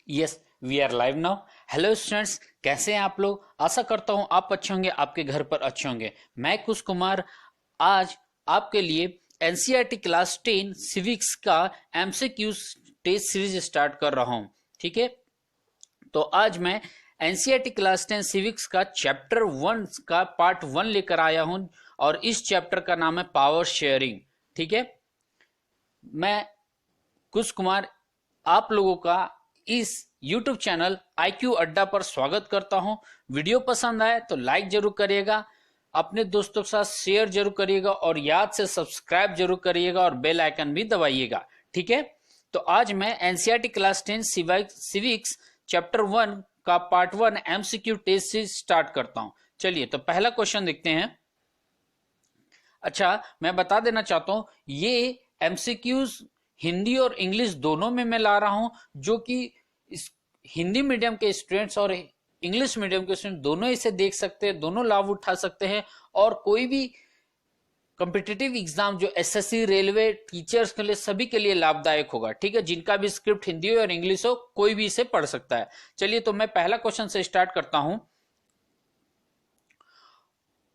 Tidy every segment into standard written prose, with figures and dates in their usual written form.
Yes, we are live now. Hello students, कैसे हैं आप लोग? आशा करता हूं आप अच्छे होंगे, आपके घर पर अच्छे होंगे। मैं कुश कुमार आज आपके लिए एनसीईआरटी क्लास 10 सिविक्स का एमसीक्यू टेस्ट सीरीज स्टार्ट कर रहा हूं। ठीक है, तो आज मैं एनसीईआरटी क्लास 10 सिविक्स का चैप्टर 1 का पार्ट 1 लेकर आया हूं और इस चैप्टर का नाम है पावर शेयरिंग। ठीक है, मैं कुश कुमार आप लोगों का इस YouTube चैनल IQ अड्डा पर स्वागत करता हूं। वीडियो पसंद आए तो लाइक जरूर करिएगा, अपने दोस्तों के साथ शेयर जरूर करिएगा और याद से सब्सक्राइब जरूर करिएगा और बेल आइकन भी दबाइएगा। ठीक है, तो आज मैं एनसीईआरटी क्लास 10 सिविक्स चैप्टर 1 का पार्ट 1 MCQ टेस्ट से स्टार्ट करता हूं। चलिए, तो पहला क्वेश्चन देखते हैं। अच्छा, मैं बता देना चाहता हूं ये MCQs हिंदी और इंग्लिश दोनों में मैं ला रहा हूं, जो कि हिंदी मीडियम के स्टूडेंट्स और इंग्लिश मीडियम के स्टूडेंट दोनों इसे देख सकते हैं, दोनों लाभ उठा सकते हैं। और कोई भी कॉम्पिटिटिव एग्जाम जो एसएससी, रेलवे, टीचर्स के लिए, सभी के लिए लाभदायक होगा। ठीक है, जिनका भी स्क्रिप्ट हिंदी हो और इंग्लिश हो, कोई भी इसे पढ़ सकता है। चलिए, तो मैं पहला क्वेश्चन से स्टार्ट करता हूं।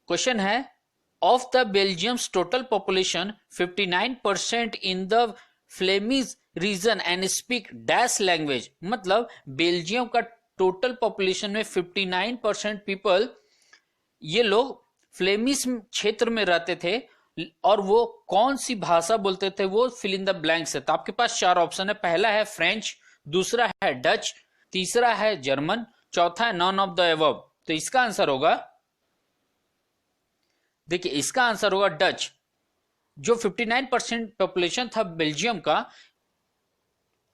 क्वेश्चन है, of the Belgium's total population 59% in the Flemish region and speak dash language. मतलब बेल्जियम का टोटल पॉपुलेशन में 59% पीपल, ये लोग फ्लेमिश क्षेत्र में रहते थे और वो कौन सी भाषा बोलते थे, वो फिल इन द ब्लैंक्स है। तो आपके पास चार ऑप्शन है। पहला है फ्रेंच, दूसरा है डच, तीसरा है जर्मन, चौथा है नॉन ऑफ द एबव। तो इसका आंसर होगा, देखिए इसका आंसर होगा डच। जो 59% पॉपुलेशन था बेल्जियम का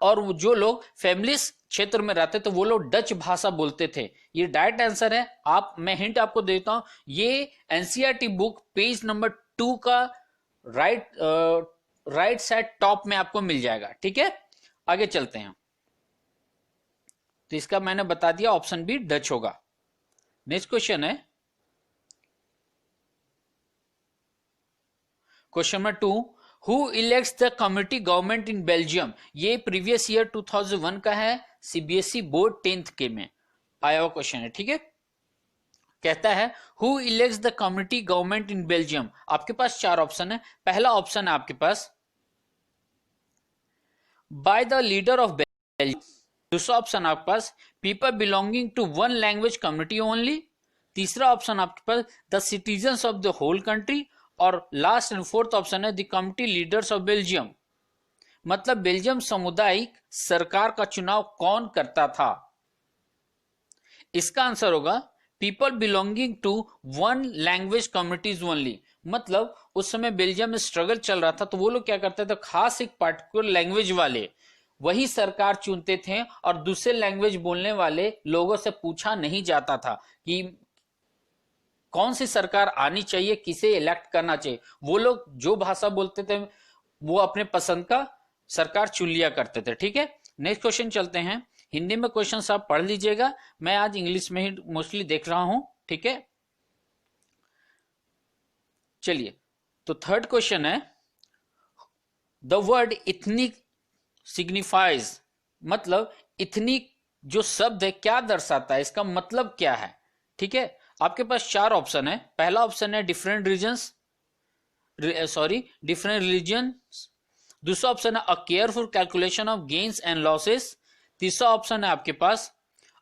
और जो लोग फैमिलीज क्षेत्र में रहते थे वो लोग डच भाषा बोलते थे। ये डायरेक्ट आंसर है। मैं हिंट आपको देता हूं, ये एनसीईआरटी बुक पेज नंबर 2 का राइट साइड टॉप में आपको मिल जाएगा। ठीक है, आगे चलते हैं। तो इसका मैंने बता दिया, ऑप्शन बी डच होगा। नेक्स्ट क्वेश्चन है, question number 2, who elects the community government in Belgium. ये प्रीवियस ईयर 2001 का है, सीबीएसई बोर्ड 10th के में आया हुआ क्वेश्चन है। ठीक है, कहता है who elects the community government in Belgium. आपके पास चार ऑप्शन है। पहला ऑप्शन है आपके पास by the leader of Belgium. दूसरा ऑप्शन आपके पास people belonging to one language community only. तीसरा ऑप्शन आपके पास the citizens of the whole country. और लास्ट एंड फोर्थ ऑप्शन है the community leaders of Belgium. मतलब बेल्जियम सामुदायिक सरकार का चुनाव कौन करता था। इसका आंसर होगा people belonging to one language communities only. मतलब उस समय बेल्जियम में स्ट्रगल चल रहा था, तो वो लोग क्या करते थे, खास एक पार्टिकुलर लैंग्वेज वाले वही सरकार चुनते थे और दूसरे लैंग्वेज बोलने वाले लोगों से पूछा नहीं जाता था कि कौन सी सरकार आनी चाहिए, किसे इलेक्ट करना चाहिए। वो लोग जो भाषा बोलते थे वो अपने पसंद का सरकार चुन लिया करते थे। ठीक है, नेक्स्ट क्वेश्चन चलते हैं। हिंदी में क्वेश्चन आप पढ़ लीजिएगा, मैं आज इंग्लिश में ही मोस्टली देख रहा हूं। ठीक है, चलिए, तो थर्ड क्वेश्चन है, द वर्ड इथनिक सिग्निफाइज। मतलब इथनिक जो शब्द है क्या दर्शाता है, इसका मतलब क्या है। ठीक है, आपके पास चार ऑप्शन है। पहला ऑप्शन है डिफरेंट डिफरेंट रिलीजन। दूसरा ऑप्शन है a careful calculation of gains and losses. तीसरा ऑप्शन है आपके पास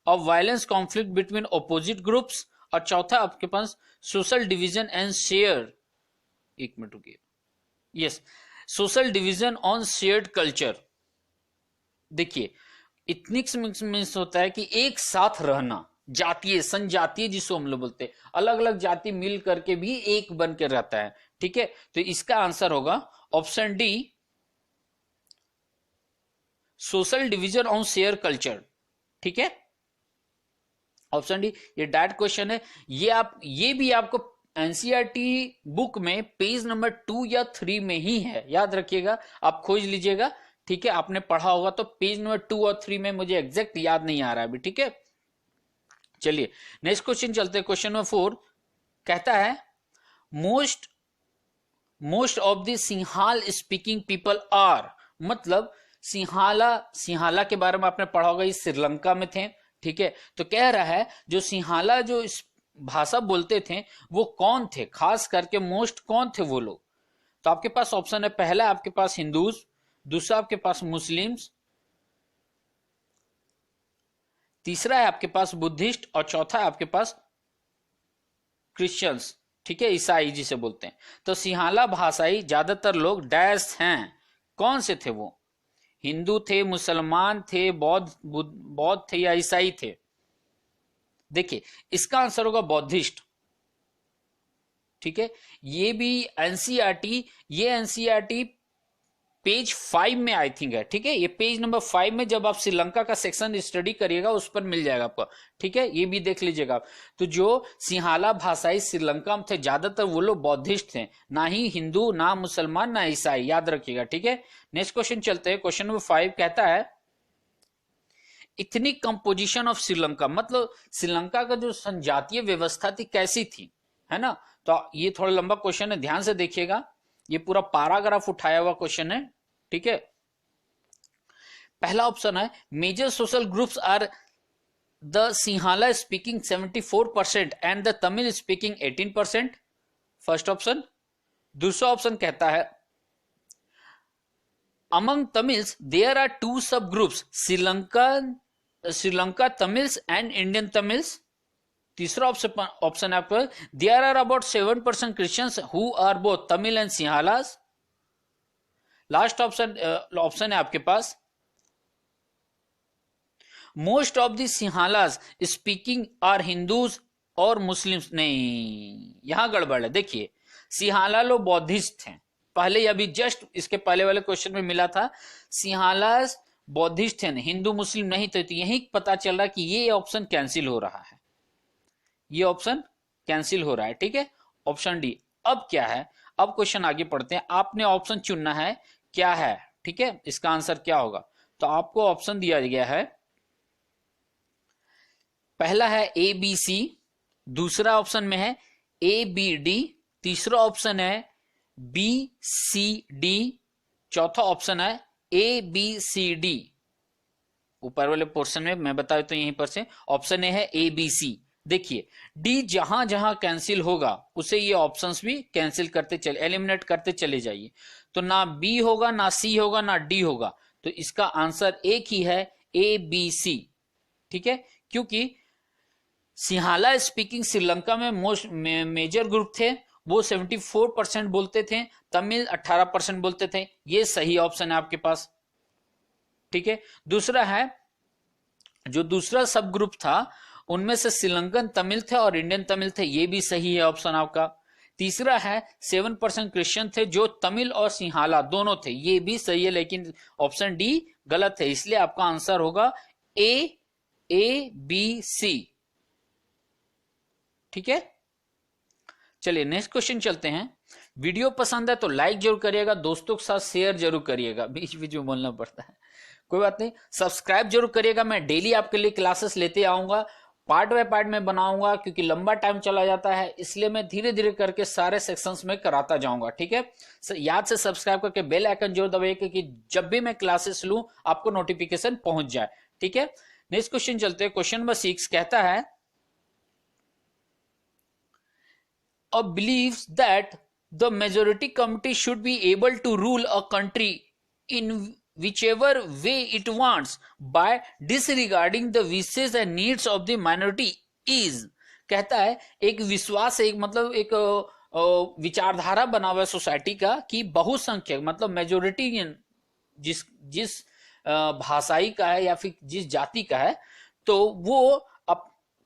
of violence conflict between opposite groups. और चौथा आपके पास सोशल डिवीजन एंड शेयर, एक मिनट रुकिए, yes, social division on shared culture. देखिए, इथनिक्स मीन्स होता है कि एक साथ रहना, जातीय, संजातीय जिसको हम लोग बोलते हैं, अलग अलग जाति मिल करके भी एक बन के रहता है। ठीक है, तो इसका आंसर होगा option D, social division on share culture. ठीक है, ऑप्शन डी, ये डायरेक्ट क्वेश्चन है। ये भी आपको एनसीईआरटी बुक में पेज नंबर 2 या 3 में ही है, याद रखिएगा, आप खोज लीजिएगा। ठीक है, आपने पढ़ा होगा तो पेज नंबर 2 और 3 में, मुझे एग्जैक्ट याद नहीं आ रहा है अभी। ठीक है, चलिए नेक्स्ट क्वेश्चन चलते हैं। क्वेश्चन नंबर 4 कहता है most of the Sinhala speaking people are. मतलब सिंहाला, सिंहाला के बारे में आपने पढ़ा होगा, ये श्रीलंका में थे। ठीक है, तो कह रहा है जो सिंहाला जो इस भाषा बोलते थे वो कौन थे, खास करके मोस्ट कौन थे वो लोग। तो आपके पास ऑप्शन है, पहला आपके पास हिंदूज, दूसरा आपके पास मुस्लिम्स, तीसरा है आपके पास बुद्धिस्ट, और चौथा है आपके पास क्रिश्चियंस। ठीक है, ईसाई जिसे बोलते हैं। तो सिंहाला भाषाई ज्यादातर लोग डैश हैं, कौन से थे वो, हिंदू थे, मुसलमान थे, बौद्ध थे या ईसाई थे। देखिए इसका आंसर होगा बौद्धिस्ट। ठीक है, ये भी एनसीईआरटी, ये एनसीईआरटी पेज 5 में आई थिंक है। ठीक है, ये पेज नंबर 5 में जब आप श्रीलंका का सेक्शन स्टडी करिएगा उस पर मिल जाएगा आपको। ठीक है, ये भी देख लीजिएगा। तो जो सिंहाला भाषाई श्रीलंका में थे ज्यादातर वो लोग बौद्धिस्ट थे, ना ही हिंदू, ना मुसलमान, ना ईसाई, याद रखिएगा। ठीक है, नेक्स्ट क्वेश्चन चलते हैं। क्वेश्चन नंबर 5 कहता है इथनिक कंपोजिशन ऑफ श्रीलंका, मतलब श्रीलंका का जो संजातीय व्यवस्था थी कैसी थी, है ना। तो ये थोड़ा लंबा क्वेश्चन है, ध्यान से देखिएगा, ये पूरा पैराग्राफ उठाया हुआ क्वेश्चन है। ठीक है, पहला ऑप्शन है major social groups are the Sinhala speaking 74% and the Tamil speaking 18%, first option. दूसरा ऑप्शन कहता है among Tamils there are 2 sub groups, Sri Lanka Tamils and Indian Tamils. तीसरा ऑप्शन है आपका there are about 7% Christians who are both Tamil and Sinhalas. Last option है आपके पास most of the Sinhalas speaking are Hindus और मुस्लिम्स। नहीं, यहां गड़बड़ है। देखिए सिंहाला लोग बौद्धिस्ट थे, पहले अभी जस्ट इसके पहले वाले क्वेश्चन में मिला था, सिंहालास बौद्धिस्ट थे, हिंदू मुस्लिम नहीं थे। तो यही पता चल रहा है कि ये ऑप्शन कैंसिल हो रहा है, ये ऑप्शन कैंसिल हो रहा है। ठीक है, ऑप्शन डी। अब क्या है, अब क्वेश्चन आगे पढ़ते हैं। आपने ऑप्शन चुनना है क्या है। ठीक है, इसका आंसर क्या होगा। तो आपको ऑप्शन दिया गया है, पहला है ए बी सी, दूसरा ऑप्शन में है ए बी डी, तीसरा ऑप्शन है बी सी डी, चौथा ऑप्शन है ए बी सी डी। ऊपर वाले पोर्शन में मैं बताऊं तो यहीं पर से ऑप्शन ए है ए बी सी। देखिए डी जहां जहां कैंसिल होगा उसे ये ऑप्शंस भी कैंसिल करते चले, एलिमिनेट करते चले जाइए। तो ना बी होगा, ना सी होगा, ना डी होगा। तो इसका आंसर एक ही है, ए बी सी। ठीक है, क्योंकि सिंहाला स्पीकिंग श्रीलंका में मोस्ट मेजर ग्रुप थे, वो 74% बोलते थे, तमिल 18% बोलते थे। ये सही ऑप्शन है आपके पास। ठीक है, दूसरा है जो दूसरा सब ग्रुप था उनमें से श्रीलंकन तमिल थे और इंडियन तमिल थे, ये भी सही है ऑप्शन आपका। तीसरा है 7% क्रिश्चियन थे जो तमिल और सिंहाला दोनों थे, ये भी सही है, लेकिन ऑप्शन डी गलत है। इसलिए आपका आंसर होगा ए बी सी। ठीक है, चलिए नेक्स्ट क्वेश्चन चलते हैं। वीडियो पसंद है तो लाइक जरूर करिएगा, दोस्तों के साथ शेयर जरूर करिएगा, बीच बीच में बोलना पड़ता है, कोई बात नहीं। सब्सक्राइब जरूर करिएगा, मैं डेली आपके लिए क्लासेस लेते आऊंगा, पार्ट बाय पार्ट में बनाऊंगा, क्योंकि लंबा टाइम चला जाता है, इसलिए मैं धीरे धीरे करके सारे सेक्शंस में कराता जाऊंगा। ठीक है, याद से सब्सक्राइब करके बेल आइकन जरूर दबाइए कि जब भी मैं क्लासेस लूं आपको नोटिफिकेशन पहुंच जाए। ठीक है, नेक्स्ट क्वेश्चन चलते हैं। क्वेश्चन नंबर 6 कहता है believes that the majority committee should be able to rule a country in whichever way it wants by disregarding the wishes and needs of the minority is। कहता है एक विश्वास, एक मतलब एक विचारधारा बना हुआ है सोसाइटी का कि बहुसंख्यक मतलब मेजोरिटी जिस जिस भाषाई का है या फिर जिस जाति का है, तो वो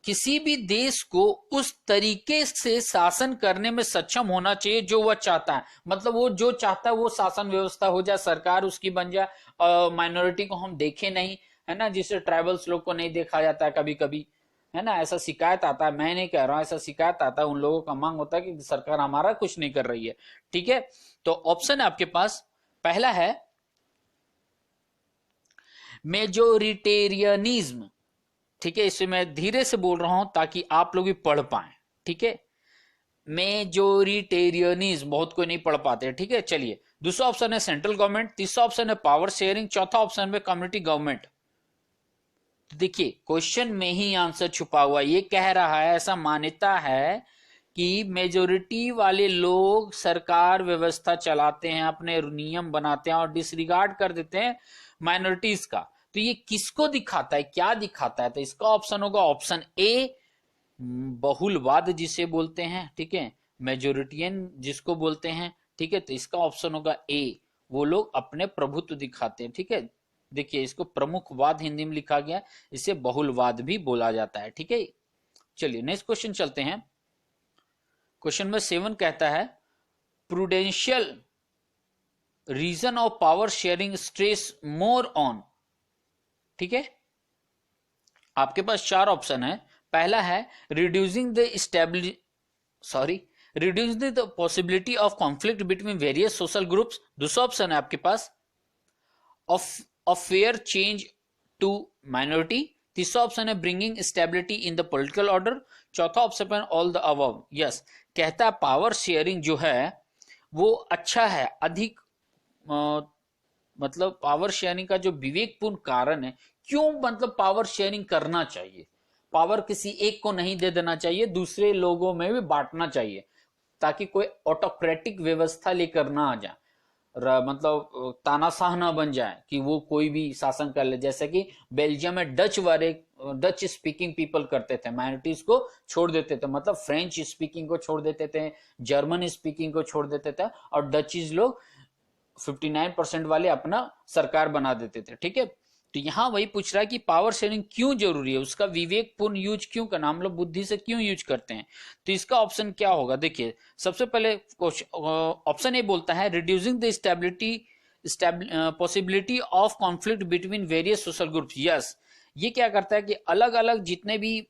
किसी भी देश को उस तरीके से शासन करने में सक्षम होना चाहिए जो वह चाहता है। मतलब वो जो चाहता है वो शासन व्यवस्था हो जाए, सरकार उसकी बन जाए, माइनॉरिटी को हम देखे नहीं, है ना, जिससे ट्राइबल्स लोग को नहीं देखा जाता है कभी कभी, है ना, ऐसा शिकायत आता है, मैं नहीं कह रहा हूं, ऐसा शिकायत आता है, उन लोगों का मांग होता है कि सरकार हमारा कुछ नहीं कर रही है। ठीक है, तो ऑप्शन है आपके पास, पहला है मेजोरिटेरियनिज्म। ठीक है, इसे मैं धीरे से बोल रहा हूं ताकि आप लोग भी पढ़ पाए। ठीक है, मेजोरिटेरियनिज्म बहुत कोई नहीं पढ़ पाते, ठीक है। चलिए, दूसरा ऑप्शन है सेंट्रल गवर्नमेंट, तीसरा ऑप्शन है पावर शेयरिंग, चौथा ऑप्शन है कम्युनिटी गवर्नमेंट। देखिए क्वेश्चन में ही आंसर छुपा हुआ, ये कह रहा है, ऐसा मान्यता है कि मेजोरिटी वाले लोग सरकार व्यवस्था चलाते हैं, अपने नियम बनाते हैं और डिसरिगार्ड कर देते हैं माइनॉरिटीज का। तो ये किसको दिखाता है, क्या दिखाता है? तो इसका ऑप्शन होगा ऑप्शन ए, बहुलवाद जिसे बोलते हैं, ठीक है, मेजोरिटियन जिसको बोलते हैं, ठीक है। तो इसका ऑप्शन होगा ए, वो लोग अपने प्रभुत्व दिखाते हैं, ठीक है। देखिए इसको प्रमुखवाद हिंदी में लिखा गया, इसे बहुलवाद भी बोला जाता है, ठीक है। चलिए नेक्स्ट क्वेश्चन चलते हैं। क्वेश्चन नंबर 7 कहता है prudential reason of power sharing stress more on, ठीक है। आपके पास 4 ऑप्शन है। पहला है reducing the possibility of conflict between various social groups. दूसरा ऑप्शन है आपके पास of fair change to minority. तीसरा ऑप्शन है bringing stability in the political order. चौथा ऑप्शन है ऑल द अबव। यस, कहता है पावर शेयरिंग जो है वो अच्छा है, अधिक मतलब पावर शेयरिंग का जो विवेकपूर्ण कारण है, क्यों मतलब पावर शेयरिंग करना चाहिए, पावर किसी एक को नहीं दे देना चाहिए, दूसरे लोगों में भी बांटना चाहिए, ताकि कोई ऑटोक्रेटिक व्यवस्था लेकर ना आ जाए, मतलब तानाशाह ना बन जाए कि वो कोई भी शासन कर ले। जैसे कि बेल्जियम में डच स्पीकिंग पीपल करते थे, माइनॉरिटीज को छोड़ देते थे, मतलब फ्रेंच स्पीकिंग को छोड़ देते थे, जर्मन स्पीकिंग को छोड़ देते थे, और डचीज लोग 59% वाले अपना सरकार बना देते थे, ठीक है। तो यहां वही पूछ रहा है कि पावर शेयरिंग क्यों जरूरी है, उसका विवेकपूर्ण यूज क्यों करना, हम लोग बुद्धि से क्यों यूज करते हैं। तो इसका ऑप्शन क्या होगा, देखिए सबसे पहले ऑप्शन ए बोलता है reducing the possibility of conflict between various social groups. Yes, ये क्या करता है कि अलग अलग जितने भी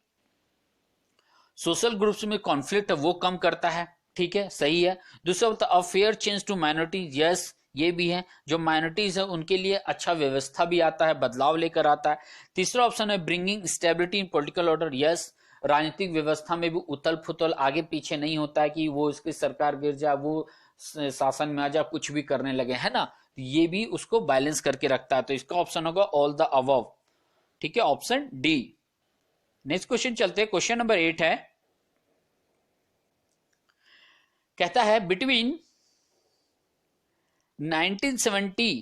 सोशल ग्रुप्स में कॉन्फ्लिक्ट है वो कम करता है, ठीक है, सही है। दूसरा होता है fair change to minority. Yes, ये भी है, जो माइनॉरिटीज है उनके लिए अच्छा व्यवस्था भी आता है, बदलाव लेकर आता है। तीसरा ऑप्शन है ब्रिंगिंग स्टेबिलिटी इन पॉलिटिकल ऑर्डर। यस, राजनीतिक व्यवस्था में भी उथल फुथल आगे पीछे नहीं होता है कि वो इसकी सरकार गिर जाए, वो शासन में आ जाए, कुछ भी करने लगे, है ना। ये भी उसको बैलेंस करके रखता है। तो इसका ऑप्शन होगा ऑल द अबव, ठीक है, ऑप्शन डी। नेक्स्ट क्वेश्चन चलते हैं। क्वेश्चन नंबर 8 है, कहता है between 1970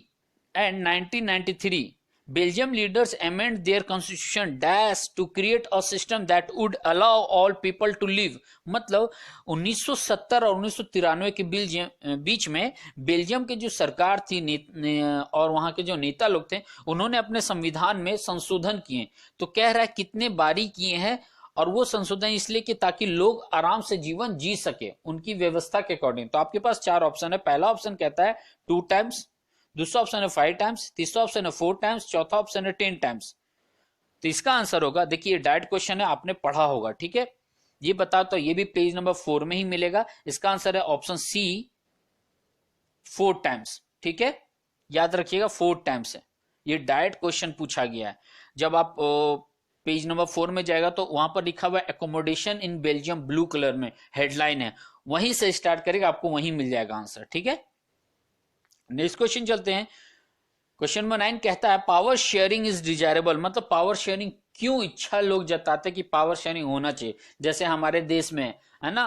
and 1993 Belgium leaders amend their constitution dash to create a system that would allow all people to live। मतलब 1970 और 1993 के बीच में बेल्जियम की जो सरकार थी और वहां के जो नेता लोग थे, उन्होंने अपने संविधान में संशोधन किए। तो कह रहा है कितने बारी किए हैं, और वो संशोधन इसलिए कि ताकि लोग आराम से जीवन जी सके उनकी व्यवस्था के अकॉर्डिंग। तो आपके पास 4 ऑप्शन है। पहला ऑप्शन कहता है 2 टाइम्स, दूसरा ऑप्शन है 5 टाइम्स, तीसरा ऑप्शन है 4 टाइम्स, चौथा ऑप्शन है 10 टाइम्स। तो इसका आंसर होगा, देखिए डायरेक्ट क्वेश्चन है, आपने पढ़ा होगा, ठीक है, ये बता, तो ये भी पेज नंबर 4 में ही मिलेगा। इसका आंसर है ऑप्शन सी, 4 टाइम्स, ठीक है, याद रखिएगा 4 टाइम्स है। ये डायरेक्ट क्वेश्चन पूछा गया है। जब आप पेज नंबर 4 में जाएगा तो वहां पर लिखा हुआ है accommodation in Belgium, blue colour में हेडलाइन है, वहीं से स्टार्ट करेगा, आपको वहीं मिल जाएगा आंसर, ठीक है। नेक्स्ट क्वेश्चन चलते हैं। क्वेश्चन नंबर 9 कहता है पावर शेयरिंग इज डिजायरेबल। मतलब पावर शेयरिंग क्यों इच्छा लोग जताते कि पावर शेयरिंग होना चाहिए। जैसे हमारे देश में है ना,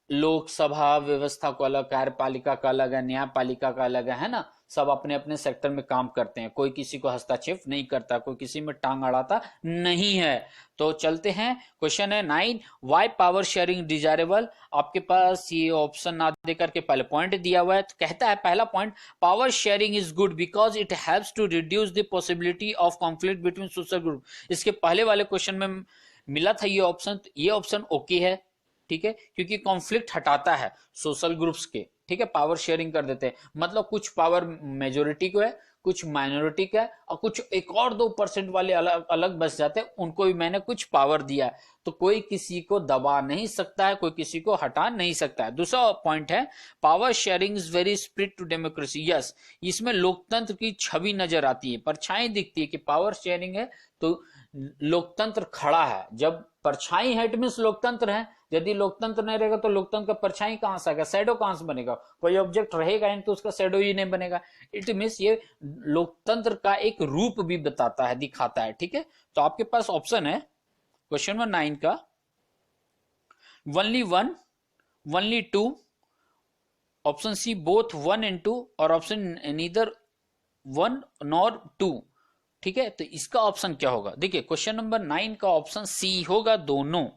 लोकसभा व्यवस्था को अलग, कार्यपालिका का अलग है, न्यायपालिका का अलग है ना, सब अपने अपने सेक्टर में काम करते हैं, कोई किसी को हस्तक्षेप नहीं करता, कोई किसी में टांग अड़ाता नहीं है। तो चलते हैं, क्वेश्चन है 9, वाई पावर शेयरिंग डिजायरेबल। आपके पास ये ऑप्शन ना देकर के पहले पॉइंट दिया हुआ है। तो कहता है पहला point, power sharing is good because it helps to reduce the possibility of conflict between social group. इसके पहले वाले क्वेश्चन में मिला था ये ऑप्शन, तो ये ऑप्शन ओके है, ठीक है, क्योंकि कॉन्फ्लिक्ट हटाता है सोशल ग्रुप्स के, ठीक है, पावर शेयरिंग कर देते हैं। मतलब कुछ पावर मेजोरिटी को है, कुछ माइनॉरिटी का है, और कुछ एक और 2% वाले अलग अलग बच जाते हैं, उनको भी मैंने कुछ पावर दिया है। तो कोई किसी को दबा नहीं सकता है, कोई किसी को हटा नहीं सकता है। दूसरा पॉइंट है power sharing is very spirit to democracy. Yes, इसमें लोकतंत्र की छवि नजर आती है, परछाई दिखती है कि पावर शेयरिंग है तो लोकतंत्र खड़ा है। जब परछाई है इट मींस लोकतंत्र है, यदि लोकतंत्र नहीं रहेगा तो लोकतंत्र का परछाई कहां से आएगा, शैडो कहां से बनेगा, कोई ऑब्जेक्ट रहेगा नहीं तो उसका शैडो ही नहीं बनेगा। इट मीन्स ये लोकतंत्र का एक रूप भी बताता है, दिखाता है। ठीक है, तो आपके पास ऑप्शन है क्वेश्चन नंबर 9 का only one, only two, option C both 1 and 2 और ऑप्शन नीदर 1 नॉर 2। ठीक है, तो इसका ऑप्शन क्या होगा? देखिए क्वेश्चन नंबर 9 का ऑप्शन सी होगा, दोनों।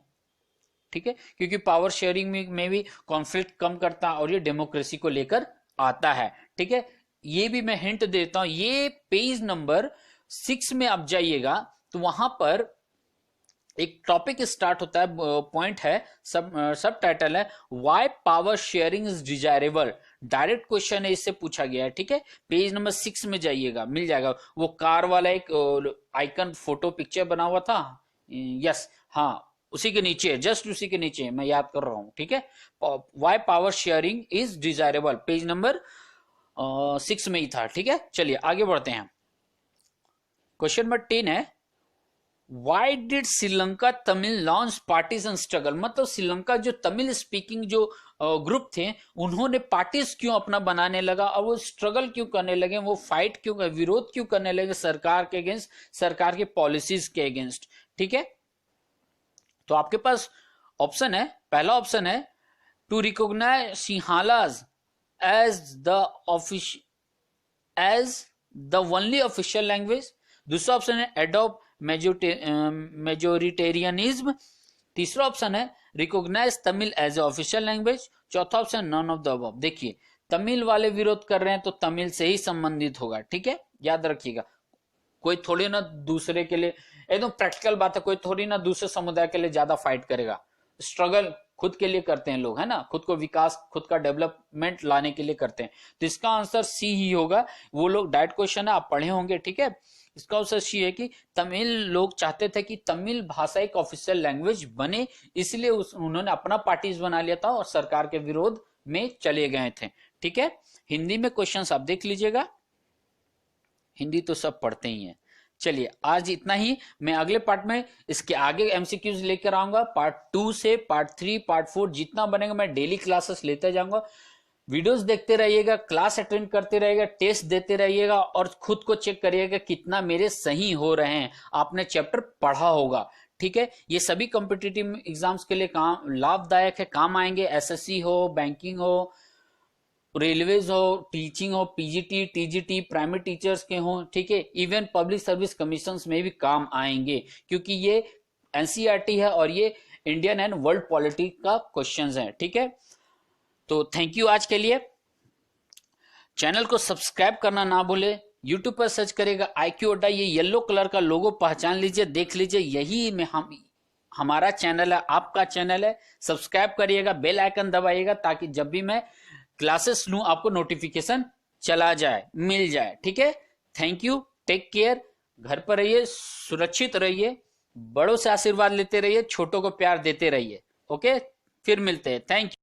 ठीक है, क्योंकि पावर शेयरिंग में भी कॉन्फ्लिक्ट कम करता है और ये डेमोक्रेसी को लेकर आता है। ठीक है, ये भी मैं हिंट देता हूं, ये पेज नंबर 6 में आप जाइएगा तो वहां पर एक टॉपिक स्टार्ट होता है, पॉइंट है, सब टाइटल है why power sharing is desirable. Direct question है, इससे पूछा गया है। ठीक है, पेज नंबर 6 में जाइएगा, मिल जाएगा। वो कार वाला एक आइकन फोटो पिक्चर बना हुआ था, यस, हाँ, उसी के नीचे, जस्ट उसी के नीचे मैं याद कर रहा हूं। ठीक है, why power sharing is desirable, page number 6 में ही था। ठीक है, चलिए आगे बढ़ते हैं। क्वेश्चन नंबर 10 है why did Sri Lanka Tamil launch partisan struggle. मतलब श्रीलंका जो तमिल स्पीकिंग जो ग्रुप थे उन्होंने पार्टीज क्यों अपना बनाने लगा और वो स्ट्रगल क्यों करने लगे, वो फाइट क्यों, विरोध क्यों करने लगे सरकार के अगेंस्ट, सरकार के पॉलिसीज के अगेंस्ट। ठीक है, तो आपके पास ऑप्शन है, पहला ऑप्शन है to recognize Sinhalas as the only official language. दूसरा ऑप्शन है एडॉप्ट मेजोरिटेरियनिज्म। तीसरा ऑप्शन है recognize Tamil as a official language. चौथा option none of the above. देखिए तमिल वाले विरोध कर रहे हैं तो तमिल से ही संबंधित होगा। ठीक है, याद रखिएगा, कोई थोड़ी ना दूसरे के लिए, एकदम प्रैक्टिकल बात है, कोई थोड़ी ना दूसरे समुदाय के लिए ज्यादा फाइट करेगा। स्ट्रगल खुद के लिए करते हैं लोग, है ना, खुद को विकास, खुद का डेवलपमेंट लाने के लिए करते हैं। तो इसका आंसर सी ही होगा। वो लोग, डायरेक्ट क्वेश्चन है, आप पढ़े होंगे। ठीक है, इसका आंसर सी है कि तमिल लोग चाहते थे कि तमिल भाषा एक ऑफिशियल लैंग्वेज बने, इसलिए उन्होंने अपना पार्टीज बना लिया था और सरकार के विरोध में चले गए थे। ठीक है, हिंदी में क्वेश्चंस आप देख लीजिएगा, हिंदी तो सब पढ़ते ही हैं। चलिए आज इतना ही, मैं अगले पार्ट में इसके आगे एमसीक्यूज लेकर आऊंगा। पार्ट 2 से पार्ट 3, पार्ट 4 जितना बनेगा मैं डेली क्लासेस लेते जाऊंगा। वीडियोस देखते रहिएगा, क्लास अटेंड करते रहिएगा, टेस्ट देते रहिएगा और खुद को चेक करिएगा कितना मेरे सही हो रहे हैं, आपने चैप्टर पढ़ा होगा। ठीक है, ये सभी कॉम्पिटिटिव एग्जाम्स के लिए काम लाभदायक है, काम आएंगे। एसएससी हो, बैंकिंग हो, रेलवेज हो, टीचिंग हो, पीजीटी, टीजीटी, प्राइमरी टीचर्स के हो। ठीक है, इवन पब्लिक सर्विस कमीशंस में भी काम आएंगे, क्योंकि ये एनसीईआरटी है और ये इंडियन एंड वर्ल्ड पॉलिटी का क्वेश्चंस है। ठीक है, तो थैंक यू आज के लिए। चैनल को सब्सक्राइब करना ना भूले। यूट्यूब पर सर्च करेगा IQ अड्डा, ये येलो कलर का लोगो पहचान लीजिए, देख लीजिए, यही में हमारा चैनल है, आपका चैनल है। सब्सक्राइब करिएगा, बेल आइकन दबाइएगा ताकि जब भी मैं क्लासेस लूं आपको नोटिफिकेशन चला जाए, मिल जाए। ठीक है, थैंक यू, टेक केयर, घर पर रहिए, सुरक्षित रहिए, बड़ों से आशीर्वाद लेते रहिए, छोटों को प्यार देते रहिए। ओके, फिर मिलते हैं, थैंक यू।